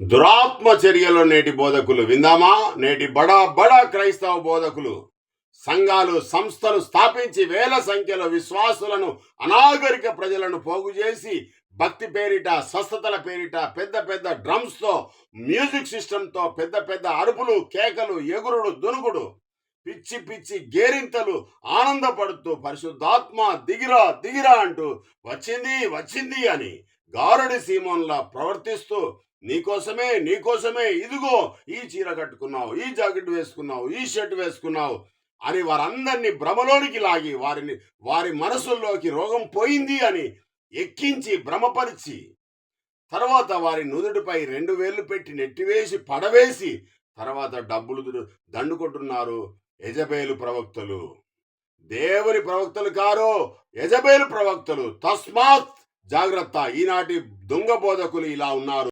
దురాత్మ చర్యలో నేటి బోధకులు విందామా? నేటి బడా బడా క్రైస్తవ బోధకులు సంఘాలు సంస్థలు స్థాపించి వేల సంఖ్యలో విశ్వాసులను అనాగరిక ప్రజలను పోగు చేసి భక్తి పేరిట స్వస్థతల పేరిట పెద్ద పెద్ద డ్రమ్స్తో మ్యూజిక్ సిస్టంతో పెద్ద పెద్ద అరుపులు కేకలు ఎగురుడు దునుగుడు పిచ్చి పిచ్చి గేరింతలు ఆనందపడుతూ పరిశుద్ధాత్మ దిగిరా దిగిరా అంటూ వచ్చింది వచ్చింది అని గారడి సీమోన్లా ప్రవర్తిస్తూ నీకోసమే నీకోసమే ఇదిగో ఈ చీర కట్టుకున్నావు, ఈ జాకెట్ వేసుకున్నావు, ఈ షర్ట్ వేసుకున్నావు అని వారందరినీ భ్రమలోనికి లాగి వారి మనసుల్లోకి రోగం పోయింది అని ఎక్కించి భ్రమపరిచి తర్వాత వారి నుదుటిపై 2 వేళ్లు పెట్టి నెట్టివేసి పడవేసి తర్వాత డబ్బులు దండుకుంటున్నారు యెజబేలు ప్రవక్తలు. దేవుని ప్రవక్తలు కారు, యెజబేలు ప్రవక్తలు. తస్మాత్ జాగ్రత్త, ఈనాటి దొంగ బోధకులు ఇలా ఉన్నారు.